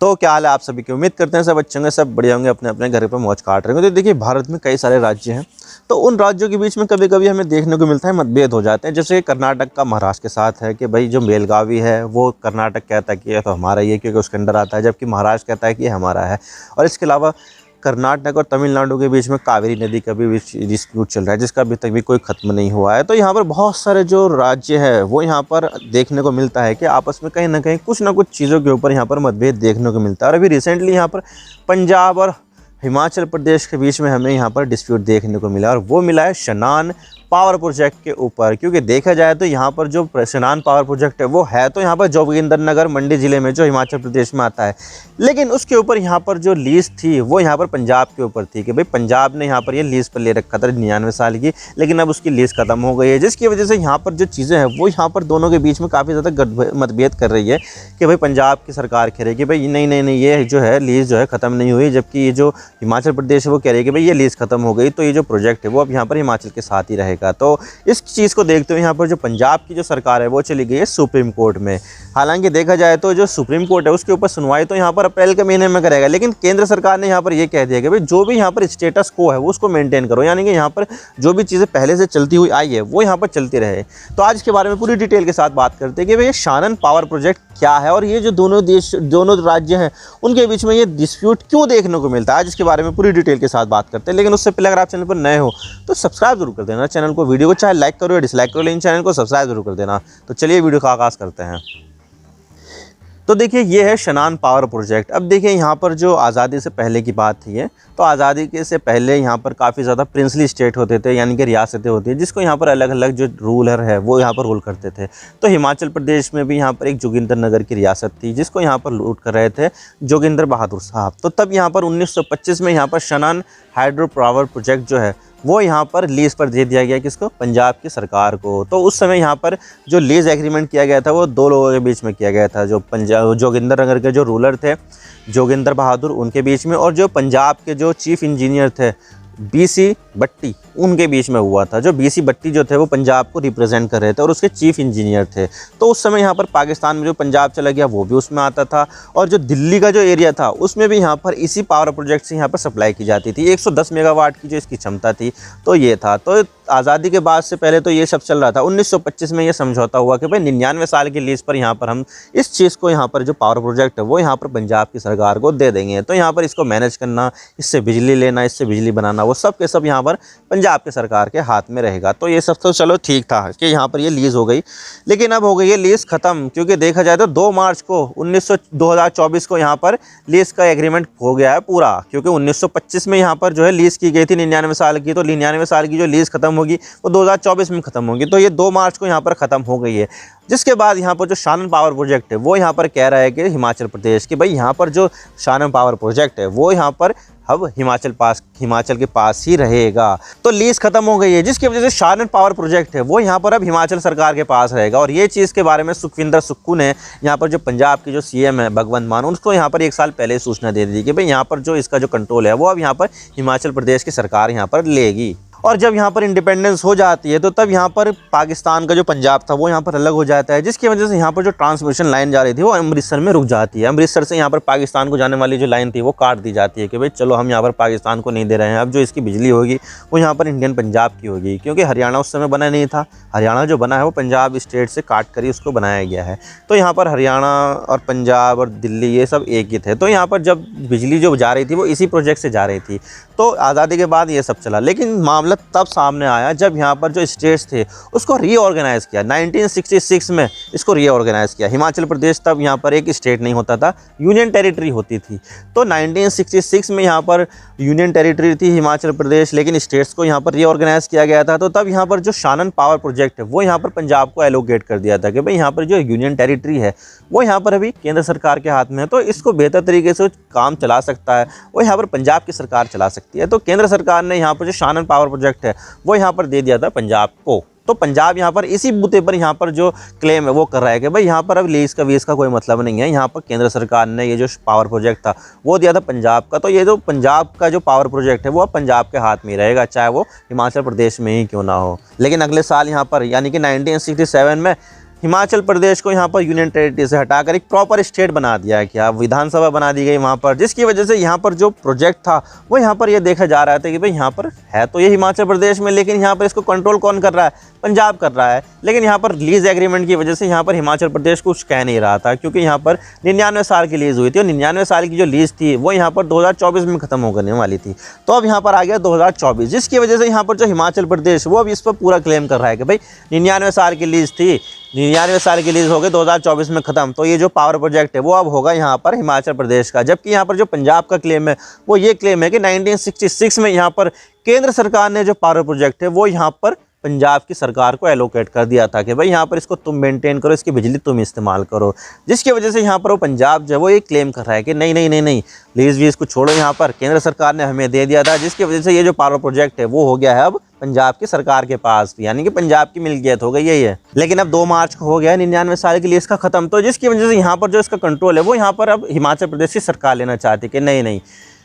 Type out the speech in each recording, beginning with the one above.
तो क्या हाल है आप सभी की। उम्मीद करते हैं सब अच्छे होंगे, सब बढ़िया होंगे, अपने अपने घर पे मौज काट रहे होंगे। तो देखिए भारत में कई सारे राज्य हैं, तो उन राज्यों के बीच में कभी कभी हमें देखने को मिलता है मतभेद हो जाते हैं। जैसे कर्नाटक का महाराष्ट्र के साथ है कि भाई जो बेलगावी है वो कर्नाटक कहता है कि ये तो हमारा ही है क्योंकि उसके अंदर आता है, जबकि महाराष्ट्र कहता है कि ये हमारा है। और इसके अलावा कर्नाटक और तमिलनाडु के बीच में कावेरी नदी का भी डिस्प्यूट चल रहा है, जिसका अभी तक भी कोई ख़त्म नहीं हुआ है। तो यहाँ पर बहुत सारे जो राज्य है वो यहाँ पर देखने को मिलता है कि आपस में कहीं ना कुछ चीज़ों के ऊपर यहाँ पर मतभेद देखने को मिलता है। और अभी रिसेंटली यहाँ पर पंजाब और हिमाचल प्रदेश के बीच में हमें यहाँ पर डिस्प्यूट देखने को मिला, और वो मिला है शनान पावर प्रोजेक्ट के ऊपर। क्योंकि देखा जाए तो यहाँ पर जो शनान पावर प्रोजेक्ट है वो है तो यहाँ पर जोगिंदरनगर मंडी ज़िले में जो हिमाचल प्रदेश में आता है, लेकिन उसके ऊपर यहाँ पर जो लीज़ थी वो यहाँ पर पंजाब के ऊपर थी कि भाई पंजाब ने यहाँ पर ये लीज़ पर ले रखा था 99 साल की, लेकिन अब उसकी लीज़ ख़त्म हो गई है, जिसकी वजह से यहाँ पर जो चीज़ें हैं वो यहाँ पर दोनों के बीच में काफ़ी ज़्यादा मतभेद कर रही है कि भाई पंजाब की सरकार कह रही है कि भाई नहीं ये जो है लीज़ जो है ख़त्म नहीं हुई, जबकि ये जो हिमाचल प्रदेश है वो कह रही है कि भाई ये लीज़ ख़त्म हो गई, तो ये जो प्रोजेक्ट है वो अब यहाँ पर हिमाचल के साथ ही रहेगा। तो इस चीज़ को देखते हुए यहाँ पर जो पंजाब की जो सरकार है वो चली गई है सुप्रीम कोर्ट में। हालांकि देखा जाए तो जो सुप्रीम कोर्ट है उसके ऊपर सुनवाई तो यहाँ पर अप्रैल के महीने में करेगा, लेकिन केंद्र सरकार ने यहाँ पर ये कह दिया कि भाई जो भी यहाँ पर स्टेटस को है वो उसको मेंटेन करो, यानी कि यहाँ पर जो भी चीज़ें पहले से चलती हुई आई है वो यहाँ पर चलती रहे। तो आज के बारे में पूरी डिटेल के साथ बात करते हैं कि भाई शानन पावर प्रोजेक्ट क्या है और ये जो दोनों राज्य हैं उनके बीच में ये डिस्प्यूट क्यों देखने को मिलता है। आज इसके बारे में पूरी डिटेल के साथ बात करते हैं, लेकिन उससे पहले अगर आप चैनल पर नए हो तो सब्सक्राइब जरूर कर देना चैनल को, वीडियो को चाहे लाइक करो या डिसलाइक करो, लेकिन चैनल को सब्सक्राइब जरूर कर देना। तो चलिए वीडियो का आगाज़ करते हैं। तो देखिए ये है शनान पावर प्रोजेक्ट। अब देखिए यहाँ पर जो आज़ादी से पहले की बात थी है, तो आज़ादी के से पहले यहाँ पर काफ़ी ज़्यादा प्रिंसली स्टेट होते थे, यानी कि रियासतें होती हैं जिसको यहाँ पर अलग अलग जो रूलर है वो यहाँ पर रूल करते थे। तो हिमाचल प्रदेश में भी यहाँ पर एक जोगिंदरनगर की रियासत थी जिसको यहाँ पर रूल कर रहे थे जोगिंदर बहादुर साहब। तो तब यहाँ पर 1925 में यहाँ पर शनान हाइड्रो पावर प्रोजेक्ट जो है वो यहाँ पर लीज़ पर दे दिया गया किसको, पंजाब की सरकार को। तो उस समय यहाँ पर जो लीज़ एग्रीमेंट किया गया था वो दो लोगों के बीच में किया गया था, जो जोगिंदरनगर के जो रूलर थे जोगिंदर बहादुर उनके बीच में, और जो पंजाब के जो चीफ इंजीनियर थे बीसी भट्टी उनके बीच में हुआ था। जो बीसी भट्टी जो थे वो पंजाब को रिप्रेजेंट कर रहे थे और उसके चीफ इंजीनियर थे। तो उस समय यहाँ पर पाकिस्तान में जो पंजाब चला गया वो भी उसमें आता था, और जो दिल्ली का जो एरिया था उसमें भी यहाँ पर इसी पावर प्रोजेक्ट से यहाँ पर सप्लाई की जाती थी। 110 मेगावाट की जो इसकी क्षमता थी तो ये था। तो आज़ादी के बाद से पहले तो ये सब चल रहा था। 1925 में ये समझौता हुआ कि भाई 99 साल की लीज पर यहाँ पर हम इस चीज़ को यहाँ पर जो पावर प्रोजेक्ट है वो यहाँ पर पंजाब की सरकार को दे देंगे। तो यहाँ पर इसको मैनेज करना, इससे बिजली लेना, इससे बिजली बनाना, वो सब के सब यहाँ पर पंजाब की सरकार के हाथ में रहेगा। तो ये सब तो चलो ठीक था कि यहाँ पर ये लीज़ हो गई, लेकिन अब हो गई है लीज़ ख़त्म। क्योंकि देखा जाए तो 2 मार्च को 2024 को यहाँ पर लीज़ का एग्रीमेंट हो गया है पूरा। क्योंकि 1925 में यहाँ पर जो है लीज़ की गई थी 99 साल की, तो 99 साल की जो लीज़ ख़त्म होगी वो 2024 में ख़त्म होगी। तो ये 2 मार्च को यहाँ पर ख़त्म हो गई है। जिसके बाद यहाँ पर जो शानन पावर प्रोजेक्ट है वो यहाँ पर कह रहा है कि हिमाचल प्रदेश कि भाई यहाँ पर जो शानन पावर प्रोजेक्ट है वो यहाँ पर अब हिमाचल के पास ही रहेगा। तो लीज खत्म हो गई है, जिसकी वजह से शानन पावर प्रोजेक्ट है वो यहाँ पर अब हिमाचल सरकार के पास रहेगा। और ये चीज़ के बारे में सुखविंदर सुक्खू ने यहाँ पर जो पंजाब की जो सीएम है भगवंत मान, उसको यहाँ पर 1 साल पहले सूचना दे दी कि भाई यहाँ पर जो इसका जो कंट्रोल है वो अब यहाँ पर हिमाचल प्रदेश की सरकार यहाँ पर लेगी। और जब यहाँ पर इंडिपेंडेंस हो जाती है तो तब यहाँ पर पाकिस्तान का जो पंजाब था वो यहाँ पर अलग हो जाता है, जिसकी वजह से यहाँ पर जो ट्रांसमिशन लाइन जा रही थी वो अमृतसर में रुक जाती है। अमृतसर से यहाँ पर पाकिस्तान को जाने वाली जो लाइन थी वो काट दी जाती है कि भाई चलो हम यहाँ पर पाकिस्तान को नहीं दे रहे हैं। अब जो इसकी बिजली होगी वो यहाँ पर इंडियन पंजाब की होगी, क्योंकि हरियाणा उस समय बना नहीं था। हरियाणा जो बना है वो पंजाब स्टेट से काट कर ही उसको बनाया गया है। तो यहाँ पर हरियाणा और पंजाब और दिल्ली ये सब एक ही थे। तो यहाँ पर जब बिजली जो जा रही थी वो इसी प्रोजेक्ट से जा रही थी। तो आज़ादी के बाद ये सब चला, लेकिन मामला तब सामने आया जब यहाँ पर जो स्टेट्स थे उसको रीऑर्गेनाइज किया। 1966 में इसको रीऑर्गेनाइज किया। हिमाचल प्रदेश तब यहाँ पर एक स्टेट नहीं होता था, यूनियन टेरिटरी होती थी। तो 1966 में यहाँ पर यूनियन टेरिटरी थी हिमाचल प्रदेश, लेकिन स्टेट्स को यहाँ पर रीऑर्गेनाइज किया गया था। तो तब यहाँ पर जो शानन पावर प्रोजेक्ट है वो यहाँ पर पंजाब को एलोकेट कर दिया था कि भाई यहाँ पर जो यूनियन टेरिटरी है वो यहाँ पर अभी केंद्र सरकार के हाथ में है। तो इसको बेहतर तरीके से काम चला सकता है वो यहाँ पर पंजाब की सरकार चला सकती है। तो केंद्र सरकार ने यहाँ पर जो शानन पावर प्रोजेक्ट है वो यहाँ पर दे दिया था पंजाब को। तो पंजाब यहाँ पर इसी बूते पर यहाँ पर जो क्लेम है वो कर रहा है कि भाई यहाँ पर अब लीज का वीज का कोई मतलब नहीं है। यहाँ पर केंद्र सरकार ने ये जो पावर प्रोजेक्ट था वो दिया था पंजाब का। तो ये जो पंजाब का जो पावर प्रोजेक्ट है वो अब पंजाब के हाथ में ही रहेगा, चाहे वो हिमाचल प्रदेश में ही क्यों ना हो। लेकिन अगले साल यहाँ पर यानी कि 1967 में हिमाचल प्रदेश को यहाँ पर यूनियन टेरिटरी से हटाकर एक प्रॉपर स्टेट बना दिया गया, विधानसभा बना दी गई वहाँ पर, जिसकी वजह से यहाँ पर जो प्रोजेक्ट था वो यहाँ पर ये देखा जा रहा था कि भाई यहाँ पर है तो ये हिमाचल प्रदेश में, लेकिन यहाँ पर इसको कंट्रोल कौन कर रहा है, पंजाब कर रहा है। लेकिन यहाँ पर लीज एग्रीमेंट की वजह से यहाँ पर हिमाचल प्रदेश कुछ कह नहीं रहा था, क्योंकि यहाँ पर 99 साल की लीज हुई थी और 99 साल की जो लीज थी वो यहाँ पर 2024 में खत्म होने वाली थी। तो अब यहाँ पर आ गया 2024, जिसकी वजह से यहाँ पर जो हिमाचल प्रदेश वो अब इस पर पूरा क्लेम कर रहा है कि भाई 99 साल की लीज थी, 99 साल की लीज हो गई 2024 में खत्म, तो ये जो पावर प्रोजेक्ट है वो अब होगा यहाँ पर हिमाचल प्रदेश का। जबकि यहाँ पर जो पंजाब का क्लेम है वो ये क्लेम है कि 1966 में यहाँ पर केंद्र सरकार ने जो पावर प्रोजेक्ट है वो यहाँ पर पंजाब की सरकार को एलोकेट कर दिया था कि भाई यहाँ पर इसको तुम मेंटेन करो, इसकी बिजली तुम इस्तेमाल करो। जिसकी वजह से यहाँ पर वो पंजाब जो है वो ये क्लेम कर रहा है कि नहीं नहीं नहीं नहीं, लीज वीज को छोड़ो, यहाँ पर केंद्र सरकार ने हमें दे दिया था, जिसकी वजह से ये जो पावर प्रोजेक्ट है वो हो गया है अब पंजाब की सरकार के पास, यानी कि पंजाब की मिल्कियत हो गई यही है। लेकिन अब 2 मार्च को हो गया 99 साल के लिए इसका खत्म, तो जिसकी वजह से यहाँ पर जो इसका कंट्रोल है वो यहाँ पर अब हिमाचल प्रदेश की सरकार लेना चाहती है कि नहीं नहीं,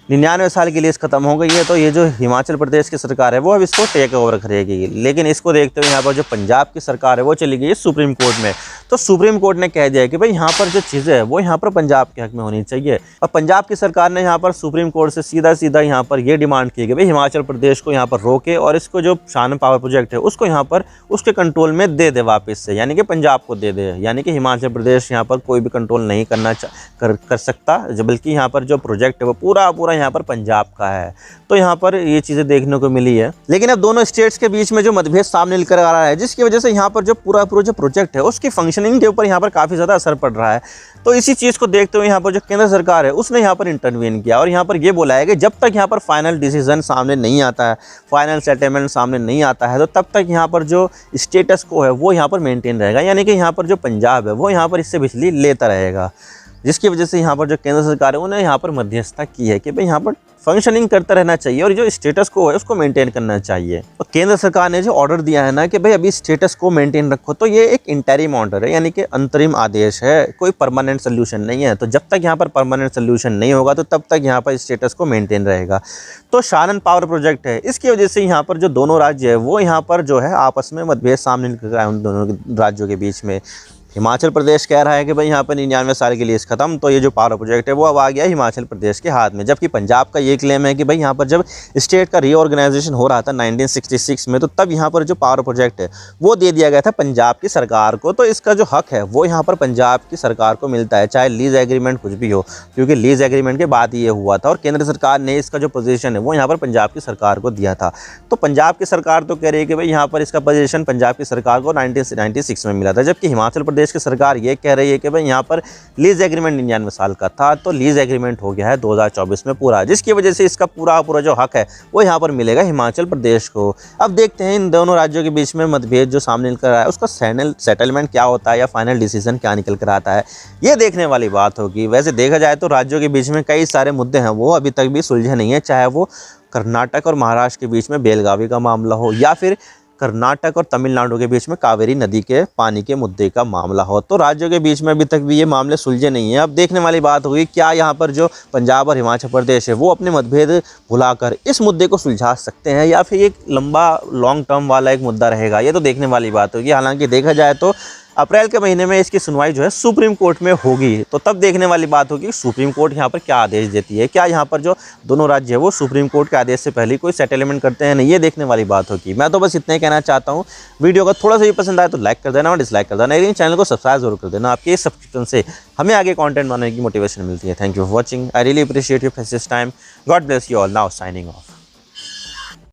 99 साल की लीज खत्म हो गई है, तो ये जो हिमाचल प्रदेश की सरकार है वो अब इसको टेक ओवर करेगी। लेकिन इसको देखते हुए यहाँ पर जो पंजाब की सरकार है वो चली गई सुप्रीम कोर्ट में। तो सुप्रीम कोर्ट ने कह दिया कि भाई यहाँ पर जो चीज़ें है वो यहाँ पर पंजाब के हक में होनी चाहिए। और पंजाब की सरकार ने यहाँ पर सुप्रीम कोर्ट से सीधा सीधा यहाँ पर ये डिमांड की कि भाई हिमाचल प्रदेश को यहाँ पर रोके और इसको जो शान पावर प्रोजेक्ट है उसको यहाँ पर उसके कंट्रोल में दे दे वापस से, यानी कि पंजाब को दे दे। यानी कि हिमाचल प्रदेश यहाँ पर कोई भी कंट्रोल नहीं कर सकता, बल्कि यहाँ पर जो प्रोजेक्ट है वो पूरा यहाँ पर पंजाब का है। तो यहाँ पर ये चीज़ें देखने को मिली है। लेकिन अब दोनों स्टेट्स के बीच में जो मतभेद सामने निकल आ रहा है, जिसकी वजह से यहाँ पर जो पूरा जो प्रोजेक्ट है उसकी फंक्शनिंग के ऊपर यहाँ पर काफ़ी ज़्यादा असर पड़ रहा है। तो इसी चीज़ को देखते हुए यहाँ पर जो केंद्र सरकार है उसने यहाँ पर इंटरवीन किया और यहाँ पर ये बोला है कि जब तक यहाँ पर फाइनल डिसीजन सामने नहीं आता है, फाइनल सेटलमेंट सामने नहीं आता है, तो तब तक यहाँ पर जो स्टेटस को है वो यहाँ पर मेंटेन रहेगा, यानी कि यहाँ पर जो पंजाब है वो यहाँ पर इससे बिजली लेता रहेगा। जिसकी वजह से यहाँ पर जो केंद्र सरकार है उन्होंने यहाँ पर मध्यस्थता की है कि भाई यहाँ पर फंक्शनिंग करता रहना चाहिए और जो स्टेटस को है उसको मेंटेन करना चाहिए। तो केंद्र सरकार ने जो ऑर्डर दिया है ना कि भाई अभी स्टेटस को मेंटेन रखो, तो ये एक इंटरिम ऑर्डर है, यानी कि अंतरिम आदेश है, कोई परमानेंट सोल्यूशन नहीं है। तो जब तक यहाँ पर परमानेंट सोल्यूशन नहीं होगा तो तब तक यहाँ पर स्टेटस को मेंटेन रहेगा। तो शानन पावर प्रोजेक्ट है, इसकी वजह से यहाँ पर जो दोनों राज्य है वो यहाँ पर जो है आपस में मतभेद सामने निकल रहा है उन दोनों राज्यों के बीच में। हिमाचल प्रदेश कह रहा है कि भाई यहाँ पर 99 साल की लीज खत्म, तो ये जो पावर प्रोजेक्ट है वो अब आ गया हिमाचल प्रदेश के हाथ में। जबकि पंजाब का ये क्लेम है कि भाई यहाँ पर जब स्टेट का रीऑर्गेनाइजेशन हो रहा था 1966 में, तो तब यहाँ पर जो पावर प्रोजेक्ट है वो दे दिया गया था पंजाब की सरकार को। तो इसका जो हक है वो यहाँ पर पंजाब की सरकार को मिलता है, चाहे लीज एग्रीमेंट कुछ भी हो, क्योंकि लीज एग्रीमेंट के बाद ये हुआ था और केंद्र सरकार ने इसका जो पोजीशन है वो यहाँ पर पंजाब की सरकार को दिया था। तो पंजाब की सरकार तो कह रही है कि भाई यहाँ पर इसका पोजीशन पंजाब की सरकार को 1996 में मिला था, जबकि हिमाचल प्रदेश की सरकार ये कह रही है कि भाई यहाँ पर लीज एग्रीमेंट 99 साल का था, तो लीज एग्रीमेंट हो गया है 2024 में पूरा, जिसकी वजह से इसका पूरा जो हक है वो यहाँ पर मिलेगा हिमाचल प्रदेश को। अब देखते हैं इन दोनों राज्यों के बीच में मतभेद जो सामने निकल रहा है उसका सेटलमेंट क्या होता है या फाइनल डिसीजन क्या निकल कर आता है, ये देखने वाली बात होगी। वैसे देखा जाए तो राज्यों के बीच में कई सारे मुद्दे हैं वो अभी तक भी सुलझे नहीं है, चाहे वो कर्नाटक और महाराष्ट्र के बीच में बेलगावी का मामला हो या फिर कर्नाटक और तमिलनाडु के बीच में कावेरी नदी के पानी के मुद्दे का मामला हो। तो राज्यों के बीच में अभी तक भी ये मामले सुलझे नहीं हैं। अब देखने वाली बात होगी क्या यहाँ पर जो पंजाब और हिमाचल प्रदेश है वो अपने मतभेद भुलाकर इस मुद्दे को सुलझा सकते हैं या फिर एक लॉन्ग टर्म वाला एक मुद्दा रहेगा, ये तो देखने वाली बात होगी। हालांकि देखा जाए तो अप्रैल के महीने में इसकी सुनवाई जो है सुप्रीम कोर्ट में होगी, तो तब देखने वाली बात होगी कि सुप्रीम कोर्ट यहाँ पर क्या आदेश देती है। क्या यहाँ पर जो दोनों राज्य है वो सुप्रीम कोर्ट के आदेश से पहले कोई सेटलमेंट करते हैं, नहीं, ये देखने वाली बात होगी। मैं तो बस इतना ही कहना चाहता हूँ। वीडियो का थोड़ा सा भी पसंद आए तो लाइक कर देना और डिसलाइक कर देना, लेकिन चैनल को सब्सक्राइब जरूर कर देना। आपके इस सब्सक्रिप्शन से हमें आगे कॉन्टेंट बनाने की मोटिवेशन मिलती है। Thank you for watching, I really appreciate your precious time. God bless you all, now signing off.